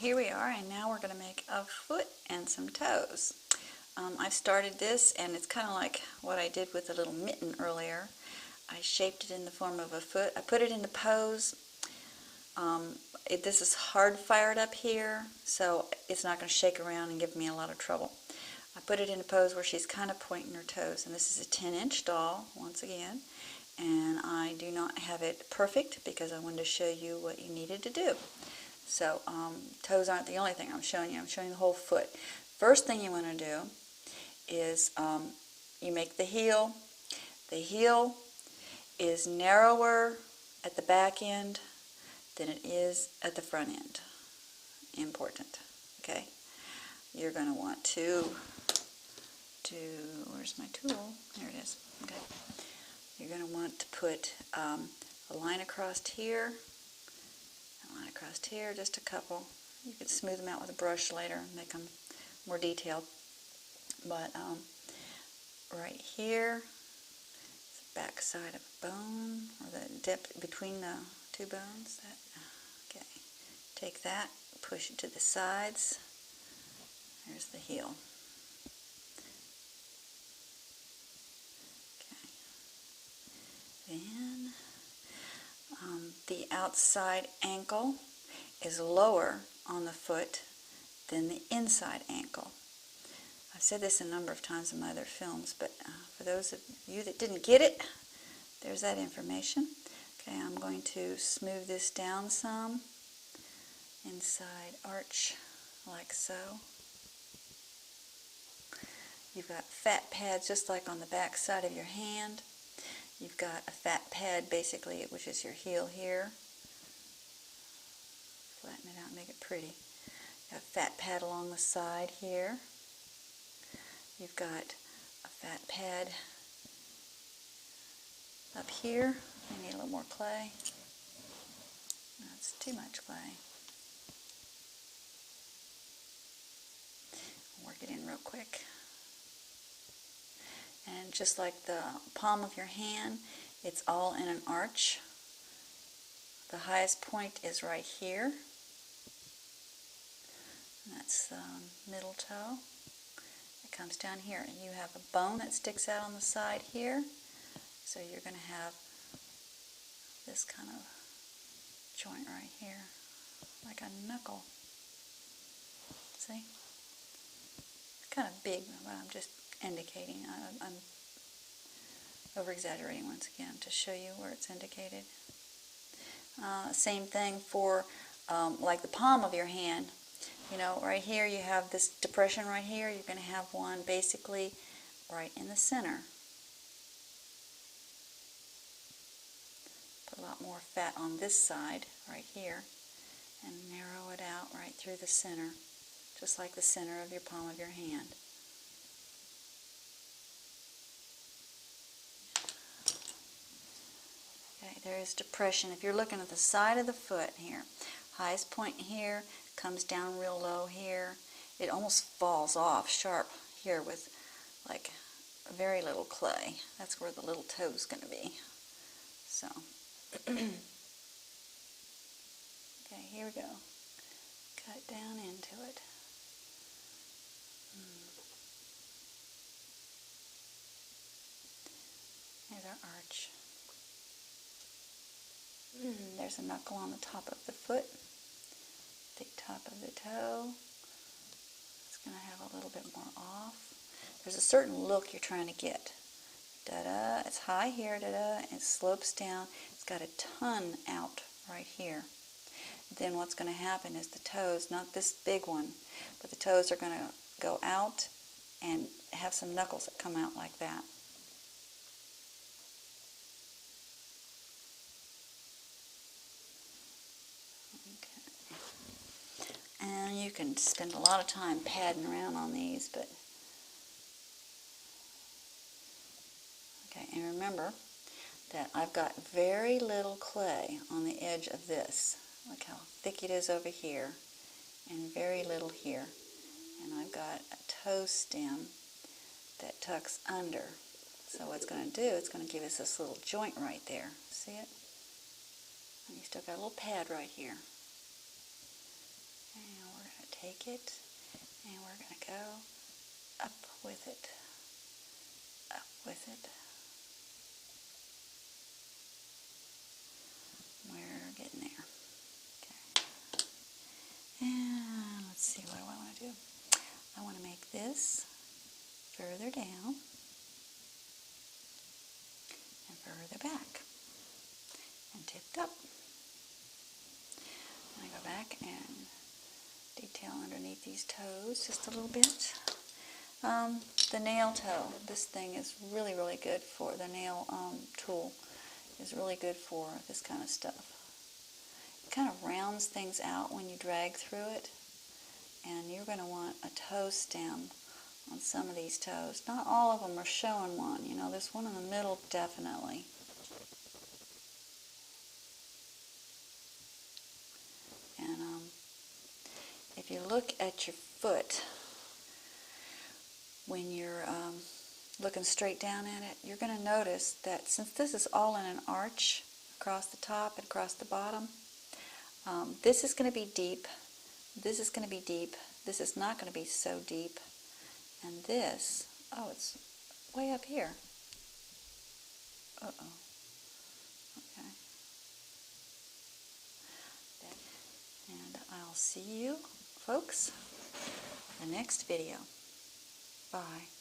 here we are, and now we're going to make a foot and some toes. I've started this, and it's kind of like what I did with the little mitten earlier. I shaped it in the form of a foot. I put it into pose. This is hard fired up here, so it's not going to shake around and give me a lot of trouble. I put it in a pose where she's kind of pointing her toes, and this is a 10-inch doll, once again, and I do not have it perfect because I wanted to show you what you needed to do. So toes aren't the only thing I'm showing you. I'm showing the whole foot. First thing you want to do is you make the heel. The heel is narrower at the back end than it is at the front end. Important. Okay? You're going to want to where's my tool? There it is. Okay. You're going to want to put a line across here, a line across here, just a couple. You could smooth them out with a brush later and make them more detailed. But right here is the back side of a bone, or the depth between the two bones. Okay. Take that, push it to the sides. There's the heel. Then the outside ankle is lower on the foot than the inside ankle. I've said this a number of times in my other films, but for those of you that didn't get it, there's that information. Okay, I'm going to smooth this down some, inside arch like so. You've got fat pads just like on the back side of your hand. You've got a fat pad basically, which is your heel here. Flatten it out and make it pretty. You've got a fat pad along the side here. You've got a fat pad up here. I need a little more clay. That's too much clay. I'll work it in real quick. And just like the palm of your hand, it's all in an arch. The highest point is right here. And that's the middle toe. It comes down here, and you have a bone that sticks out on the side here. So you're going to have this kind of joint right here, like a knuckle. See? It's kind of big, but I'm just indicating. I'm over-exaggerating once again to show you where it's indicated. Same thing for like the palm of your hand. You know, right here you have this depression right here. You're going to have one basically right in the center. Put a lot more fat on this side right here and narrow it out right through the center, just like the center of your palm of your hand. Okay, there is depression. If you're looking at the side of the foot here, highest point here, comes down real low here. It almost falls off sharp here with like very little clay. That's where the little toe's going to be. So, okay, here we go. Cut down into it. There's our arch. There's a knuckle on the top of the foot, the top of the toe. It's going to have a little bit more off. There's a certain look you're trying to get. Da-da, it's high here, da-da, it slopes down. It's got a ton out right here. Then what's going to happen is the toes, not this big one, but the toes are going to go out and have some knuckles that come out like that. And you can spend a lot of time padding around on these, but okay, and remember that I've got very little clay on the edge of this. Look how thick it is over here, and very little here. And I've got a toe stem that tucks under. So what it's going to do, it's going to give us this little joint right there. See it? And you still got a little pad right here. And I'll work take it and we're going to go up with it, up with it. We're getting there. Okay. And let's see, what do I want to do? I want to make this further down and further back and tipped up. And I go back and detail underneath these toes just a little bit. The nail toe, this thing is really, really good for, the nail tool is really good for this kind of stuff. It kind of rounds things out when you drag through it, and you're going to want a toe stem on some of these toes. Not all of them are showing one, you know, this one in the middle definitely. And if you look at your foot, when you're looking straight down at it, you're going to notice that since this is all in an arch across the top and across the bottom, this is going to be deep, this is going to be deep, this is not going to be so deep, and this, oh, it's way up here. Uh-oh. Okay. And I'll see you, folks, in the next video. Bye.